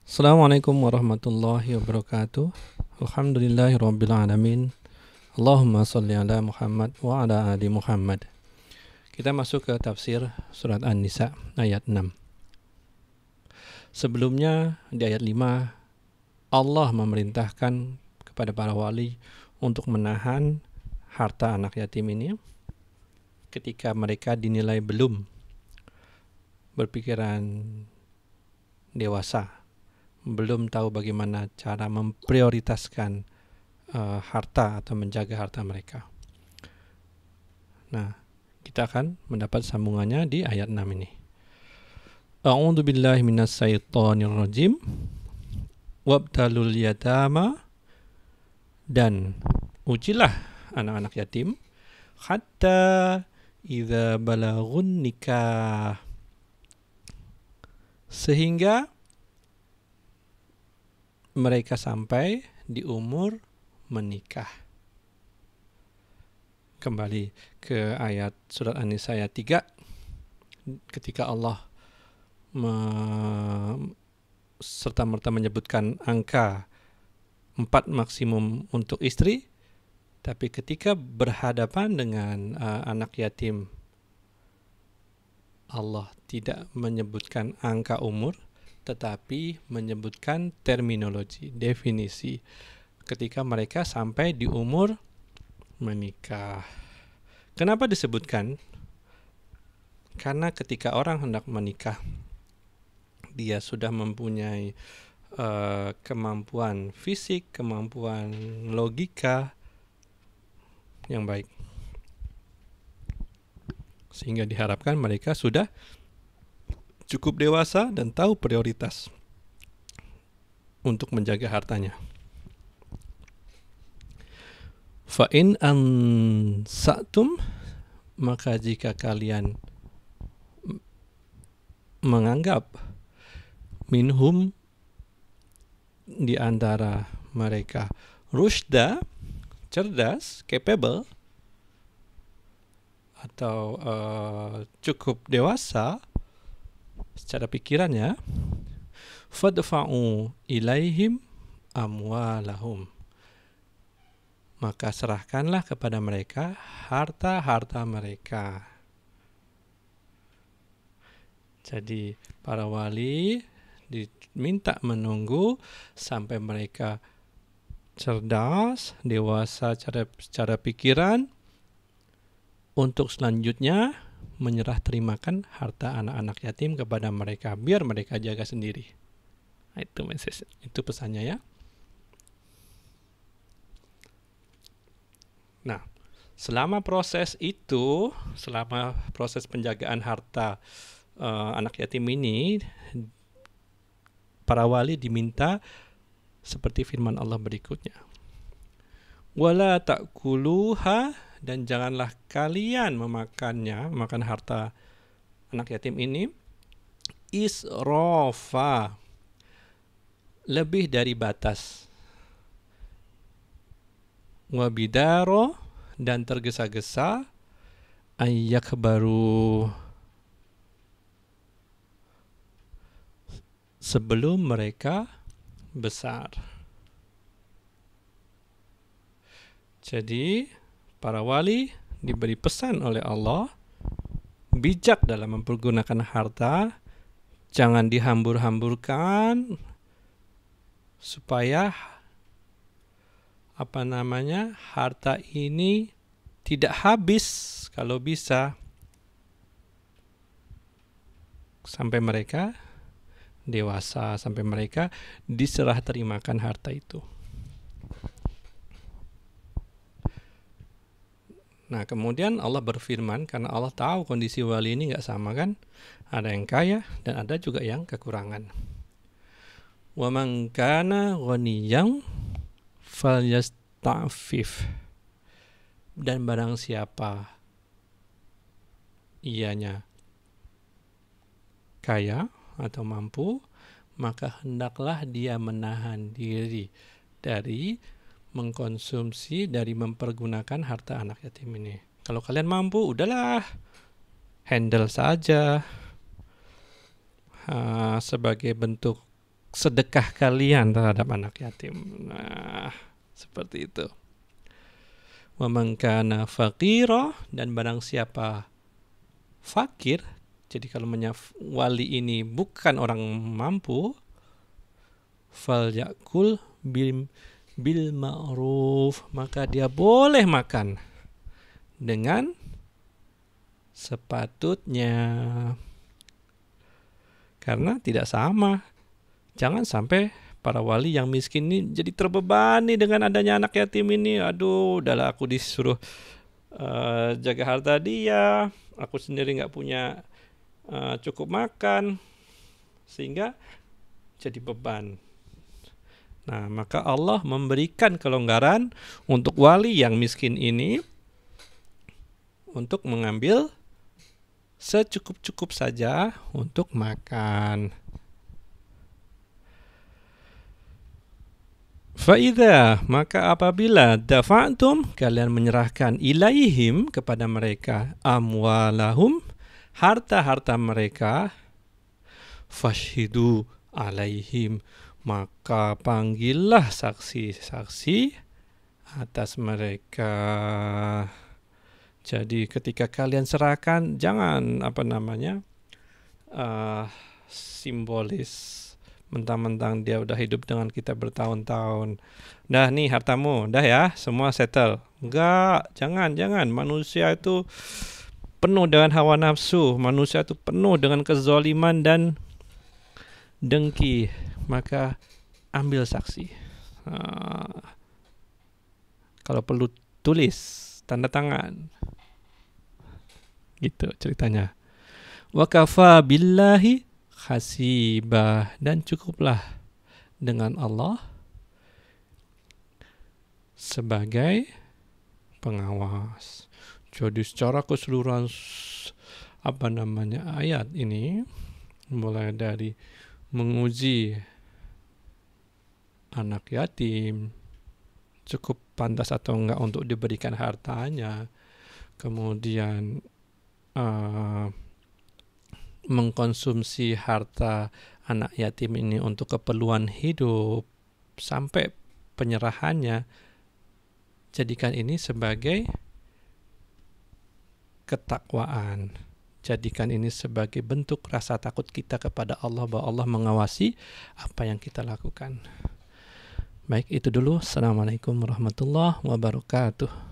Assalamualaikum warahmatullahi wabarakatuh. Alhamdulillahirabbil alamin. Allahumma shalli ala Muhammad wa ala ali Muhammad. Kita masuk ke tafsir surat An-Nisa ayat 6. Sebelumnya di ayat 5 Allah memerintahkan kepada para wali untuk menahan harta anak yatim ini ketika mereka dinilai belum berpikiran dewasa, belum tahu bagaimana cara memprioritaskan harta atau menjaga harta mereka. Nah, kita akan mendapat sambungannya di ayat 6 ini. A'udzu billahi minasyaitonir rajim. Wabtalul yatama, dan ujilah anak-anak yatim hatta idza balagun nikah, sehingga mereka sampai di umur menikah. Kembali ke ayat surat An-Nisa ayat 3, ketika Allah serta-merta menyebutkan angka 4 maksimum untuk istri, tapi ketika berhadapan dengan anak yatim, Allah tidak menyebutkan angka umur, tetapi menyebutkan terminologi, definisi ketika mereka sampai di umur menikah. Kenapa disebutkan? Karena ketika orang hendak menikah, dia sudah mempunyai kemampuan fisik, kemampuan logika yang baik, sehingga diharapkan mereka sudah cukup dewasa dan tahu prioritas untuk menjaga hartanya. Fa'in ansa'tum, maka jika kalian menganggap minhum, di antara mereka, rushda, cerdas, capable, atau cukup dewasa secara pikirannya, fadfa'u ilaihim amwalahum, maka serahkanlah kepada mereka harta-harta mereka. Jadi para wali diminta menunggu sampai mereka cerdas, dewasa secara pikiran, untuk selanjutnya menyerah terimakan harta anak-anak yatim kepada mereka, biar mereka jaga sendiri. Nah, itu pesannya ya. Nah, selama proses itu, selama proses penjagaan harta anak yatim ini, para wali diminta seperti firman Allah berikutnya. Wala ta'kuluha, dan janganlah kalian memakan harta anak yatim ini israfa, lebih dari batas, wabidaro, dan tergesa-gesa, ayyakbaru, sebelum mereka besar. Jadi para wali diberi pesan oleh Allah bijak dalam mempergunakan harta, jangan dihambur-hamburkan supaya harta ini tidak habis kalau bisa, sampai mereka dewasa, sampai mereka diserah terimakan harta itu. Nah, kemudian Allah berfirman, karena Allah tahu kondisi wali ini nggak sama kan, ada yang kaya dan ada juga yang kekurangan. Wa man kana ghaniyan falyasta'fif, dan barang siapa ianya kaya atau mampu, maka hendaklah dia menahan diri dari mengkonsumsi, dari mempergunakan harta anak yatim ini. Kalau kalian mampu, udahlah, handle saja sebagai bentuk sedekah kalian terhadap anak yatim. Nah, seperti itu. Wa man kana faqira, dan barang siapa fakir, jadi kalau wali ini bukan orang mampu, fal yakul bil ma'ruf, maka dia boleh makan dengan sepatutnya. Karena tidak sama. Jangan sampai para wali yang miskin ini jadi terbebani dengan adanya anak yatim ini. Aduh, udahlah aku disuruh jaga harta dia, aku sendiri nggak punya cukup makan, sehingga jadi beban. Nah, maka Allah memberikan kelonggaran untuk wali yang miskin ini untuk mengambil secukup-cukup saja untuk makan. Fa'idha, maka apabila dafa'tum, kalian menyerahkan ilaihim, kepada mereka, amwalahum, harta-harta mereka, fashhidu alaihim, maka panggillah saksi-saksi atas mereka. Jadi ketika kalian serahkan, jangan simbolis, mentang-mentang dia udah hidup dengan kita bertahun-tahun, dah nih hartamu, dah ya, semua settle. Enggak, jangan. Manusia itu penuh dengan hawa nafsu, manusia itu penuh dengan kezaliman dan dengki. Maka ambil saksi. Kalau perlu tulis, tanda tangan. Gitu ceritanya. Wa kafa billahi hasibah, dan cukuplah dengan Allah sebagai pengawas. Jadi secara keseluruhan ayat ini, mulai dari menguji anak yatim, cukup pantas atau enggak untuk diberikan hartanya, kemudian mengkonsumsi harta anak yatim ini untuk keperluan hidup sampai penyerahannya, jadikan ini sebagai ketakwaan. Jadikan ini sebagai bentuk rasa takut kita kepada Allah, bahwa Allah mengawasi apa yang kita lakukan. Baik, itu dulu. Assalamualaikum warahmatullahi wabarakatuh.